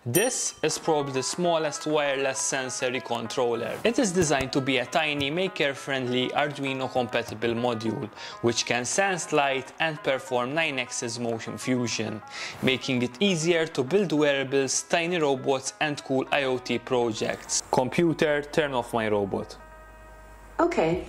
This is probably the smallest wireless sensory controller. It is designed to be a tiny, maker-friendly Arduino-compatible module, which can sense light and perform 9-axis motion fusion, making it easier to build wearables, tiny robots, and cool IoT projects. Computer, turn off my robot. Okay.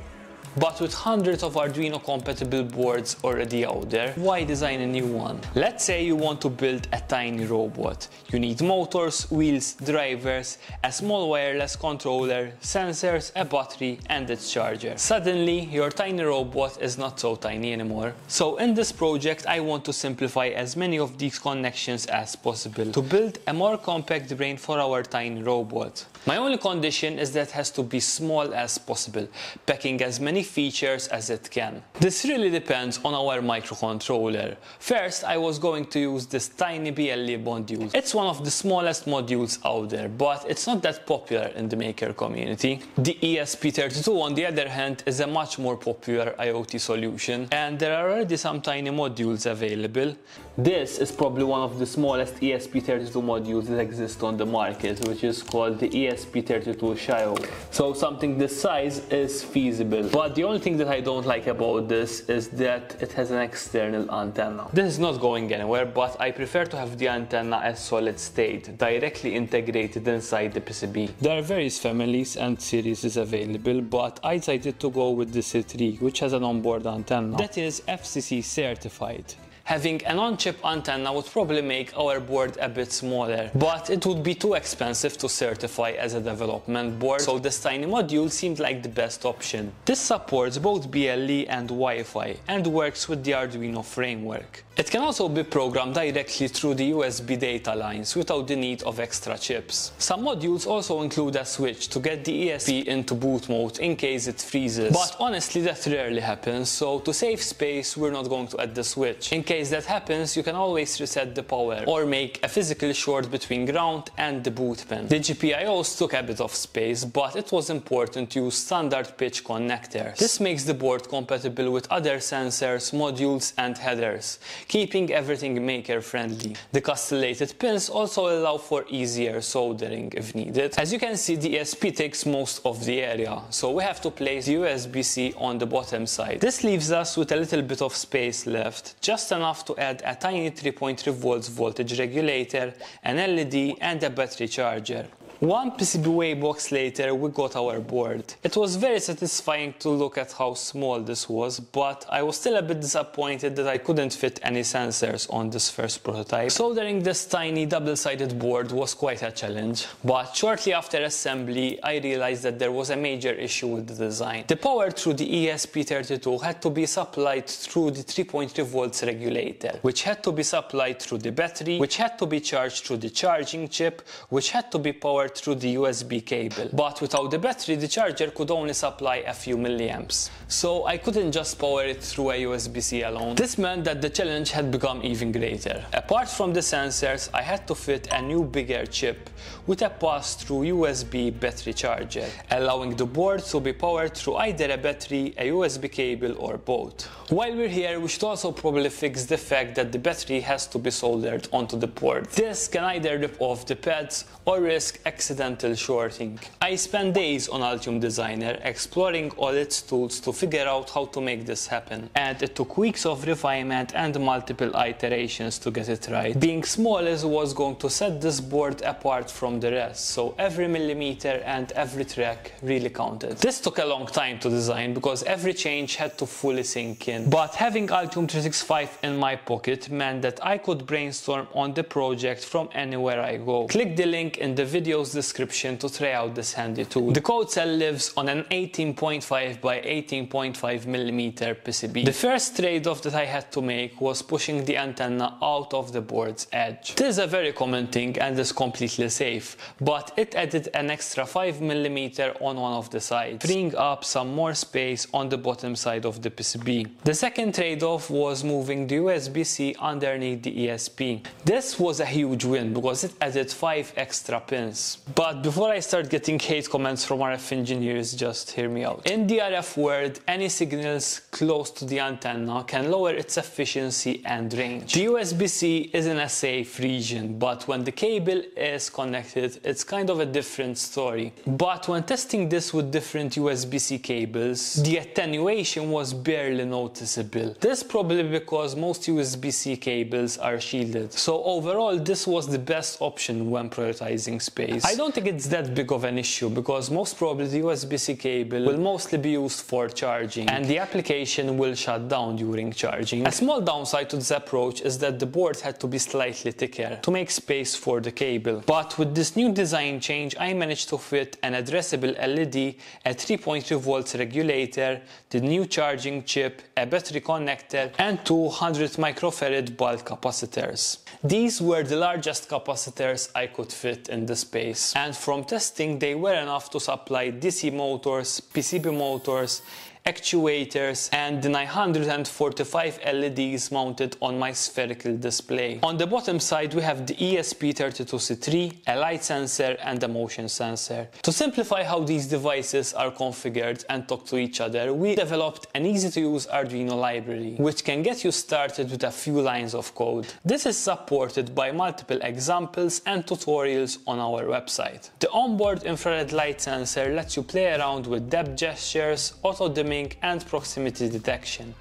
But with hundreds of Arduino compatible boards already out there, why design a new one? Let's say you want to build a tiny robot. You need motors, wheels, drivers, a small wireless controller, sensors, a battery and its charger. Suddenly your tiny robot is not so tiny anymore. So in this project I want to simplify as many of these connections as possible to build a more compact brain for our tiny robot. My only condition is that it has to be small as possible, packing as many features as it can. This really depends on our microcontroller. First, I was going to use this tiny BLE module. It's one of the smallest modules out there, but it's not that popular in the maker community. The ESP32, on the other hand, is a much more popular IoT solution, and there are already some tiny modules available. This is probably one of the smallest ESP32 modules that exist on the market, which is called the ESP32 Yhello. So something this size is feasible. But the only thing that I don't like about this is that it has an external antenna. This is not going anywhere, but I prefer to have the antenna as solid state, directly integrated inside the PCB. There are various families and series available, but I decided to go with the C3, which has an onboard antenna that is FCC certified. Having an on-chip antenna would probably make our board a bit smaller, but it would be too expensive to certify as a development board, so this tiny module seemed like the best option. This supports both BLE and Wi-Fi and works with the Arduino framework. It can also be programmed directly through the USB data lines without the need of extra chips. Some modules also include a switch to get the ESP into boot mode in case it freezes, but honestly that rarely happens, so to save space we're not going to add the switch. In case that happens, you can always reset the power or make a physical short between ground and the boot pin. The GPIOs took a bit of space, but it was important to use standard pitch connectors. This makes the board compatible with other sensors, modules and headers, keeping everything maker friendly. The castellated pins also allow for easier soldering if needed. As you can see, the ESP takes most of the area, so we have to place the USB-C on the bottom side. This leaves us with a little bit of space left, just enough to add a tiny 3.3 volts voltage regulator, an LED and a battery charger. One PCBWay box later we got our board. It was very satisfying to look at how small this was, but I was still a bit disappointed that I couldn't fit any sensors on this first prototype. Soldering this tiny double-sided board was quite a challenge, but shortly after assembly I realized that there was a major issue with the design. The power through the ESP32 had to be supplied through the 3.3 volts regulator, which had to be supplied through the battery, which had to be charged through the charging chip, which had to be powered through the USB cable. But without the battery, the charger could only supply a few milliamps, so I couldn't just power it through a USB-C alone. This meant that the challenge had become even greater. Apart from the sensors, I had to fit a new bigger chip with a pass-through USB battery charger, allowing the board to be powered through either a battery, a USB cable or both. While we're here, we should also probably fix the fact that the battery has to be soldered onto the board. This can either rip off the pads or risk accidental shorting. I spent days on Altium Designer exploring all its tools to figure out how to make this happen, and it took weeks of refinement and multiple iterations to get it right. Being small is what was going to set this board apart from the rest, so every millimeter and every track really counted. This took a long time to design because every change had to fully sink in, but having Altium 365 in my pocket meant that I could brainstorm on the project from anywhere I go. Click the link in the video's description to try out this handy tool. The CodeCell lives on an 18.5 by 18.5 millimeter PCB. The first trade-off that I had to make was pushing the antenna out of the board's edge. This is a very common thing and is completely safe, but it added an extra 5 millimeter on one of the sides, freeing up some more space on the bottom side of the PCB. The second trade-off was moving the USB-C underneath the ESP. This was a huge win because it added 5 extra pins. But before I start getting hate comments from RF engineers, just hear me out. In the RF world, any signals close to the antenna can lower its efficiency and range. The USB-C is in a safe region, but when the cable is connected, it's kind of a different story. But when testing this with different USB-C cables, the attenuation was barely noticeable. This probably because most USB-C cables are shielded. So overall, this was the best option when prioritizing space. I don't think it's that big of an issue because most probably the USB-C cable will mostly be used for charging and the application will shut down during charging. A small downside to this approach is that the board had to be slightly thicker to make space for the cable. But with this new design change, I managed to fit an addressable LED, a 3.3 volts regulator, the new charging chip, a battery connector, and 200 microfarad bulk capacitors. These were the largest capacitors I could fit in the space, and from testing they were enough to supply DC motors, PCB motors, actuators, and the 945 LEDs mounted on my spherical display. On the bottom side we have the ESP32C3, a light sensor and a motion sensor. To simplify how these devices are configured and talk to each other, we developed an easy-to-use Arduino library, which can get you started with a few lines of code. This is supported by multiple examples and tutorials on our website. The onboard infrared light sensor lets you play around with depth gestures, auto-dimming, and proximity detection.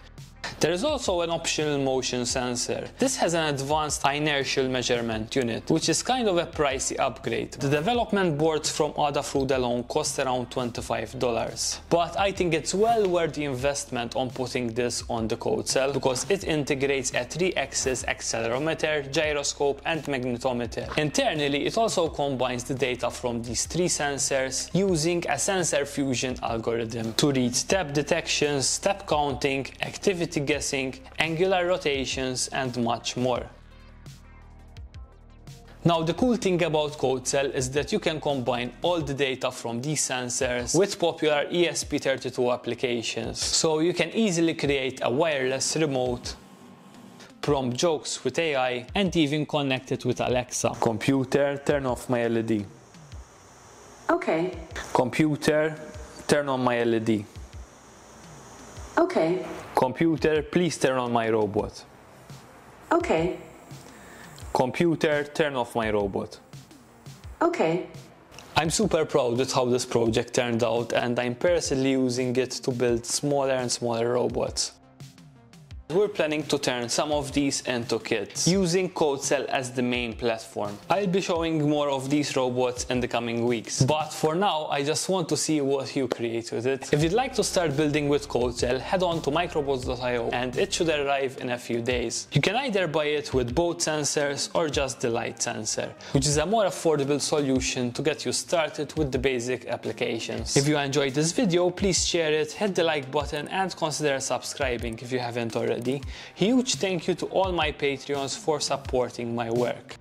There is also an optional motion sensor. This has an advanced inertial measurement unit, which is kind of a pricey upgrade. The development boards from Adafruit alone cost around $25. But I think it's well worth the investment on putting this on the CodeCell because it integrates a 3-axis accelerometer, gyroscope, and magnetometer. Internally, it also combines the data from these 3 sensors using a sensor fusion algorithm to read step detections, step counting, activity guessing, angular rotations, and much more. Now the cool thing about CodeCell is that you can combine all the data from these sensors with popular ESP32 applications. So you can easily create a wireless remote, prompt jokes with AI, and even connect it with Alexa. Computer, turn off my LED. Okay. Computer, turn on my LED. Okay. Computer, please turn on my robot. Okay. Computer, turn off my robot. Okay. I'm super proud with how this project turned out, and I'm personally using it to build smaller and smaller robots. We're planning to turn some of these into kits, using CodeCell as the main platform. I'll be showing more of these robots in the coming weeks, but for now I just want to see what you create with it. If you'd like to start building with CodeCell, head on to microbots.io and it should arrive in a few days. You can either buy it with both sensors or just the light sensor, which is a more affordable solution to get you started with the basic applications. If you enjoyed this video, please share it, hit the like button, and consider subscribing if you haven't already. Huge thank you to all my Patreons for supporting my work.